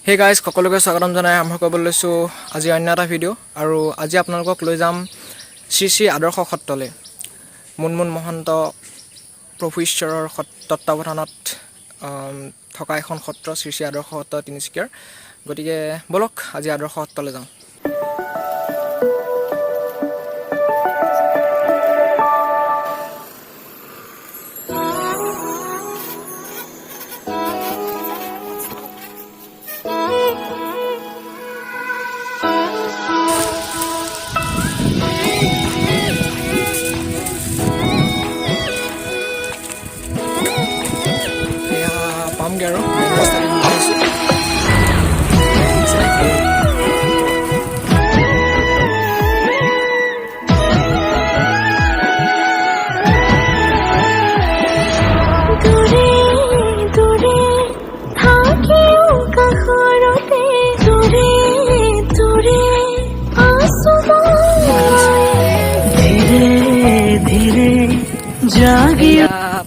Hey guys সকলোকে স্বাগতম জনাই আৰম্ভ কৰিব লৈছোঁ আজি অন্য এটা ভিডিঅ' আৰু আজি আপোনালোকক লৈ যাম শ্ৰী শ্ৰী আদৰ্শ সত্ৰলৈ। মুনমুন মহন্ত প্ৰভু ঈশ্বৰৰ তত্বাৱধানত থকা এখন সত্ৰ শ্ৰী শ্ৰী আদৰ্শ সত্ৰ তিনিচুকীয়াৰ। গতিকে বলক আজি আদৰ্শ সত্ৰলৈ যাওঁ। পামগৈ আৰু ৰাস্তাটো আহিছোঁ।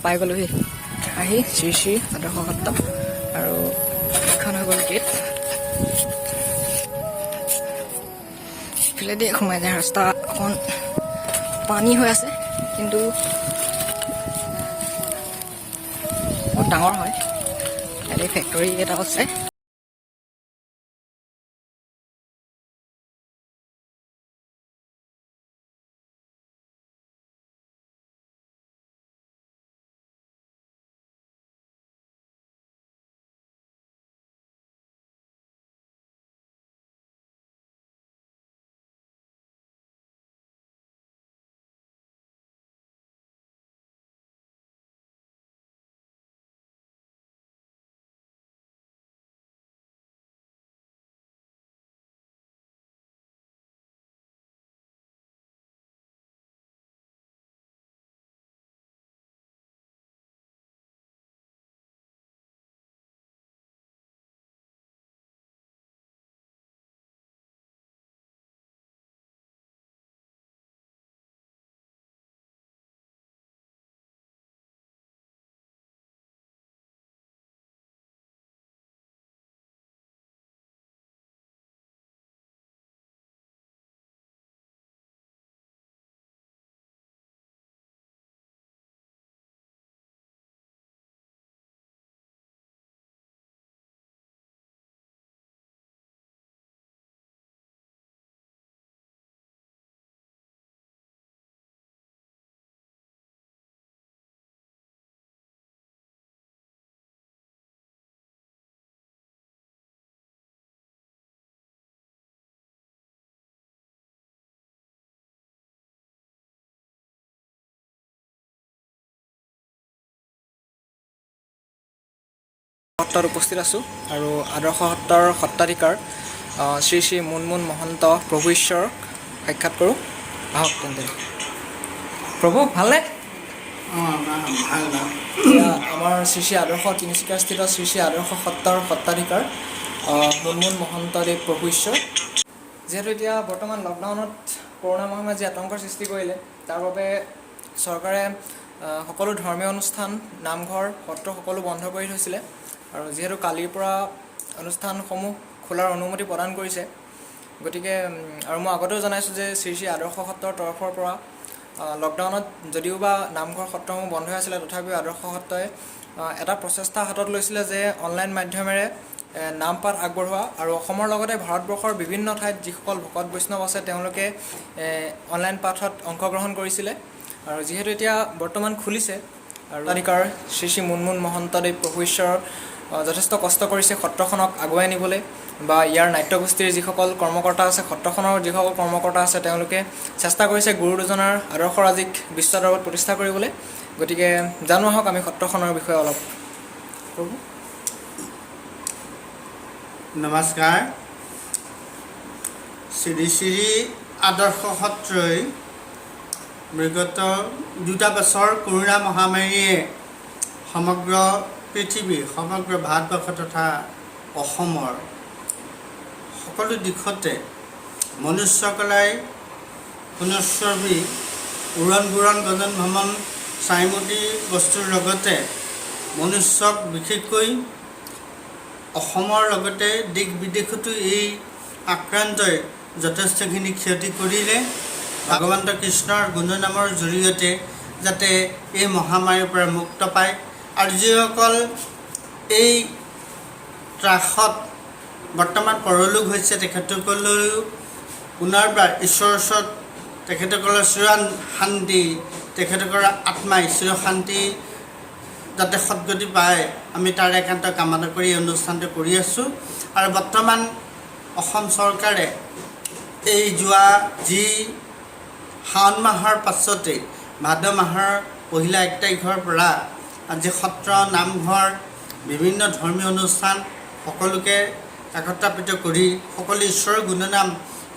পাই গ'লোহি আহি শ্ৰী শ্ৰী আদৰ্শ সত্ৰ আৰু এখন হৈ গ'ল গেট। ইফালেদি সোমাই যায় ৰাস্তা অকণ পানী হৈ আছে, কিন্তু বহুত ডাঙৰ হয়। ইয়াতে ফেক্টৰী এটা আছে। সত্ৰত উপস্থিত আছোঁ আৰু আদৰ্শ সত্ৰৰ সত্ৰাধিকাৰ শ্ৰী শ্ৰী মুনমুন মহন্ত প্ৰভু ঈশ্বৰক সাক্ষাৎ কৰোঁ। আহক তেন্তে। প্ৰভু ভালনে? আমাৰ শ্ৰী শ্ৰী আদৰ্শ তিনিচুকীয়াস্থিত শ্ৰী শ্ৰী আদৰ্শ সত্ৰৰ সত্ৰাধিকাৰ মুনমুন মহন্তদেৱ প্ৰভু ঈশ্বৰ। যিহেতু এতিয়া বৰ্তমান লকডাউনত কৰোণা মহামাৰীয়ে যি আতংকৰ সৃষ্টি কৰিলে, তাৰ বাবে চৰকাৰে সকলো ধৰ্মীয় অনুষ্ঠান, নামঘৰ, সত্ৰ সকলো বন্ধ কৰি থৈছিলে। আৰু যিহেতু কালিৰ পৰা অনুষ্ঠানসমূহ খোলাৰ অনুমতি প্ৰদান কৰিছে, গতিকে আৰু মই আগতেও জনাইছোঁ যে শ্ৰী শ্ৰী আদৰ্শ সত্ৰৰ তৰফৰ পৰা লকডাউনত যদিও বা নামঘৰ সত্ৰসমূহ বন্ধ হৈ আছিলে, তথাপিও আদৰ্শ সত্ৰই এটা প্ৰচেষ্টা হাতত লৈছিলে যে অনলাইন মাধ্যমেৰে নাম পাঠ আগবঢ়োৱা আৰু অসমৰ লগতে ভাৰতবৰ্ষৰ বিভিন্ন ঠাইত যিসকল ভকত বৈষ্ণৱ আছে তেওঁলোকে অনলাইন পাঠত অংশগ্ৰহণ কৰিছিলে। আৰু যিহেতু এতিয়া বৰ্তমান খুলিছে আৰু সত্ৰাধিকাৰ শ্ৰী শ্ৰী মুনমুন মহন্তদেৱ প্ৰভু ঈশ্বৰৰ যথেষ্ট কষ্ট কৰিছে সত্ৰখনক আগুৱাই নিবলৈ, বা ইয়াৰ নাট্যগোষ্ঠীৰ যিসকল কৰ্মকৰ্তা আছে, সত্ৰখনৰ যিসকল কৰ্মকৰ্তা আছে, তেওঁলোকে চেষ্টা কৰিছে গুৰু দুজনাৰ আদৰ্শৰাজিক বিশ্ব দৰবাৰত প্ৰতিষ্ঠা কৰিবলৈ। গতিকে জানো আহক আমি সত্ৰখনৰ বিষয়ে অলপ। প্ৰভু নমস্কাৰ। শ্ৰী শ্ৰী আদৰ্শ সত্ৰই বিগত 2 বছৰ কৰোণা মহামাৰীয়ে সমগ্ৰ পৃথিৱীৰ, সমগ্ৰ ভাৰতবৰ্ষ তথা অসমৰ সকলো দিশতে মনুষ্য কলাই পুনশ্চবী উৰণ বুৰণ গগন ভ্ৰমণ চাইমতি বস্তুৰ লগতে মনুষ্যক বিশেষকৈ অসমৰ লগতে দেশ বিদেশতো এই আক্ৰান্তই যথেষ্টখিনি ক্ষতি কৰিলে। ভগৱন্ত কৃষ্ণৰ গুণনামৰ জৰিয়তে যাতে এই মহামাৰীৰ পৰা মুক্ত পায় আৰু যিসকল এই ত্ৰাসত বৰ্তমান পৰলোক হৈছে তেখেতসকলেও পুনৰবাৰ ঈশ্বৰৰ ওচৰত তেখেতসকলৰ চিৰ শান্তি, তেখেতসকলৰ আত্মাই চিৰ শান্তি যাতে সদ্গতি পায় আমি তাৰ একান্ত কামনা কৰি এই অনুষ্ঠানটো কৰি আছোঁ। আৰু বৰ্তমান অসম চৰকাৰে এই যোৱা যি শাওণ মাহৰ পাছতে ভাদ মাহৰ পহিলা 1 তাৰিখৰ পৰা আজি সত্ৰ নামঘৰ বিভিন্ন ধৰ্মীয় অনুষ্ঠান সকলোকে একত্ৰিত কৰি সকলো ঈশ্বৰৰ গুণনাম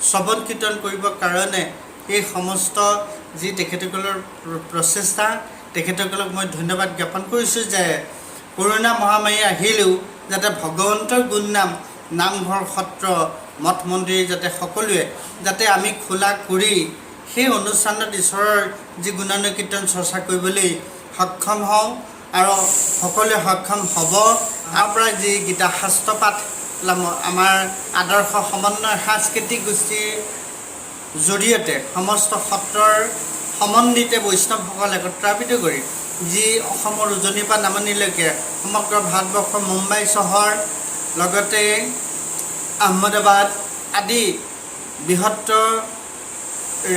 শ্ৰৱণ কীৰ্তন কৰিবৰ কাৰণে এই সমস্ত যি তেখেতসকলৰ প্ৰচেষ্টা তেখেতসকলক মই ধন্যবাদ জ্ঞাপন কৰিছোঁ যে কৰোণা মহামাৰী আহিলেও যাতে ভগৱন্তৰ গুণনাম নামঘৰ সত্ৰ মঠ মন্দিৰ যাতে সকলোৱে যাতে আমি খোলা কৰি সেই অনুষ্ঠানত ঈশ্বৰৰ যি গুণানুকীৰ্তন চৰ্চা কৰিবলৈ সক্ষম হওঁ আৰু সকলোৱে সক্ষম হ'ব। তাৰ পৰা যি গীতা শাস্ত্ৰ পাঠ আমাৰ আদৰ্শ সমন্বয় সাংস্কৃতিক গোষ্ঠীৰ জৰিয়তে সমস্ত সত্ৰৰ সমন্বিত বৈষ্ণৱসকল একত্ৰিত কৰি যি অসমৰ উজনিৰ পৰা নামনিলৈকে সমগ্ৰ ভাৰতবৰ্ষৰ মুম্বাই চহৰ লগতে আহমেদাবাদ আদি বৃহত্তৰ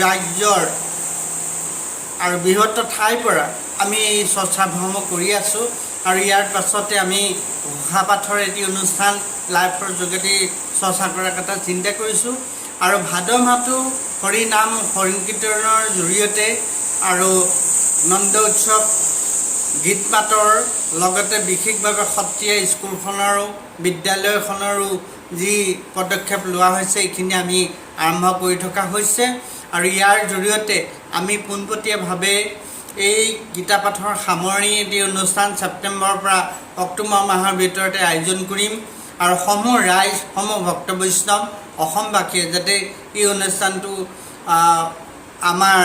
ৰাজ্যৰ আৰু বৃহত্তৰ ঠাইৰ পৰা আমি এই চৰ্চাসমূহ কৰি আছোঁ। আৰু ইয়াৰ পাছতে আমি ঘোষা পাঠৰ এটি অনুষ্ঠান লাইভৰ যোগেদি চৰ্চা কৰাৰ কথা চিন্তা কৰিছোঁ। আৰু ভাদ মাহটো হৰি নাম সংকীৰ্তনৰ জৰিয়তে আৰু নন্দ উৎসৱ গীত মাতৰ লগতে বিশেষভাৱে সত্ৰীয়া স্কুলখনৰো বিদ্যালয়খনৰো যি পদক্ষেপ লোৱা হৈছে এইখিনি আমি আৰম্ভ কৰি থকা হৈছে। আৰু ইয়াৰ জৰিয়তে আমি পোনপটীয়াভাৱে এই গীতা পাঠৰ সামৰণি এটি অনুষ্ঠান ছেপ্টেম্বৰৰ পৰা অক্টোবৰ মাহৰ ভিতৰতে আয়োজন কৰিম। আৰু সমূহ ৰাইজ সমূহ ভক্ত বৈষ্ণৱ অসমবাসীয়ে যাতে এই অনুষ্ঠানটো আমাৰ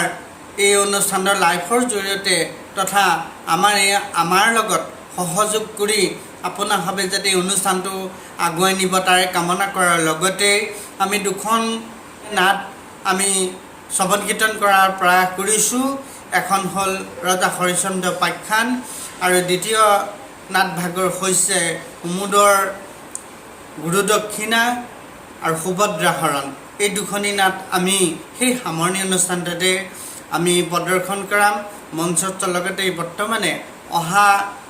এই অনুষ্ঠানৰ লাইভৰ জৰিয়তে তথা আমাৰ লগত সহযোগ কৰি আপোনাভাৱে যাতে এই অনুষ্ঠানটো আগুৱাই নিব তাৰে কামনা কৰাৰ লগতে আমি দুখন নাট আমি শ্ৰৱণ কীৰ্তন কৰাৰ প্ৰয়াস কৰিছোঁ। এখন হ'ল ৰজা হৰিশ্চন্দ্ৰ উপাখ্যান আৰু দ্বিতীয় নাটভাগৰ হৈছে কুমুদৰ গুৰুদক্ষিণা আৰু সুভদ্ৰা হৰণ। এই দুখনি নাট আমি সেই সামৰণি অনুষ্ঠানটোতে আমি প্ৰদৰ্শন কৰাম মঞ্চস্থ। লগতে বৰ্তমানে অহা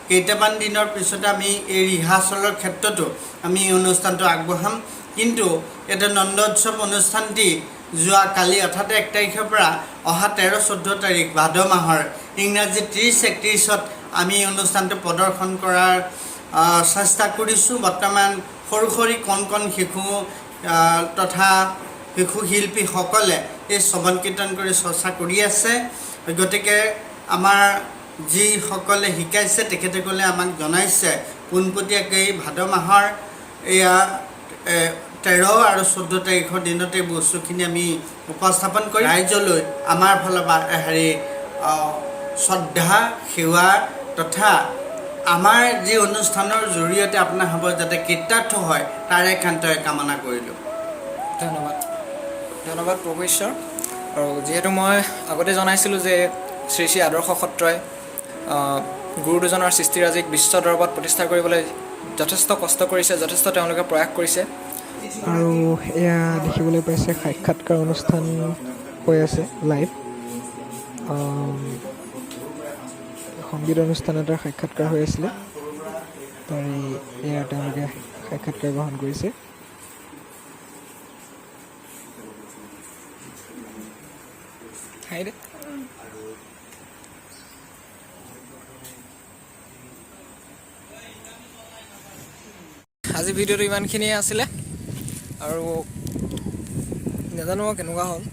কেইটামান দিনৰ পিছতে আমি এই ৰিহাৰ্চলৰ ক্ষেত্ৰতো আমি এই অনুষ্ঠানটো আগবঢ়াম। কিন্তু এটা নন্দ উৎসৱ অনুষ্ঠানটি যোৱা কালি অৰ্থাৎ 1 তাৰিখৰ পৰা অহা 13-14 তাৰিখ ভাদ মাহৰ ইংৰাজী 30-31ত আমি এই অনুষ্ঠানটো প্ৰদৰ্শন কৰাৰ চেষ্টা কৰিছোঁ। বৰ্তমান সৰু সৰু কণ শিশু তথা শিশু শিল্পীসকলে এই শ্ৰৱণ কীৰ্তন কৰি চৰ্চা কৰি আছে। গতিকে আমাৰ যিসকলে শিকাইছে তেখেতসকলে আমাক জনাইছে পোনপটীয়াকৈ ভাদ মাহৰ এয়া 13 আৰু 14 তাৰিখৰ দিনতে বস্তুখিনি আমি উপস্থাপন কৰি ৰাইজলৈ আমাৰ ফালৰ পৰা শ্ৰদ্ধা সেৱা তথা আমাৰ যি অনুষ্ঠানৰ জৰিয়তে আপোনাৰ হ'ব যাতে কৃতাৰ্থ হয় তাৰে একান্তই কামনা কৰিলোঁ। ধন্যবাদ প্ৰভু ঈশ্বৰ। আৰু যিহেতু মই আগতে জনাইছিলোঁ যে শ্ৰী শ্ৰী আদৰ্শ সত্ৰই গুৰু দুজনৰ সৃষ্টিৰাজিক বিশ্ব দৰবাৰত প্ৰতিষ্ঠা কৰিবলৈ যথেষ্ট কষ্ট কৰিছে, যথেষ্ট তেওঁলোকে প্ৰয়াস কৰিছে। আৰু এয়া দেখিবলৈ পাইছে সাক্ষাৎকাৰ অনুষ্ঠান হৈ আছে লাইভ। সংগীত অনুষ্ঠান এটাৰ সাক্ষাৎকাৰ হৈ আছিলে, তাৰে এয়া তেওঁলোকে সাক্ষাৎকাৰ গ্ৰহণ কৰিছে। আজি ভিডিঅ'টো ইমানখিনিয়ে আছিলে আৰু নাজানো কেনেকুৱা হ'ল।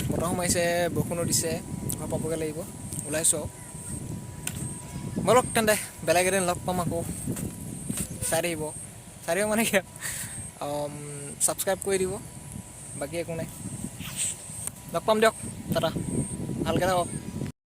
বতাহ সোমাইছে, বৰষুণো দিছে, ঘৰ পাবগৈ লাগিব, ওলাইছোঁ আৰু বলক তেন্তে বেলেগ এদিন লগ পাম আকৌ। চাই থাকিব মানে কি ছাবস্ক্ৰাইব কৰি দিব, বাকী একো নাই। লগ পাম দিয়ক, টাটা, ভালকৈ থাকক।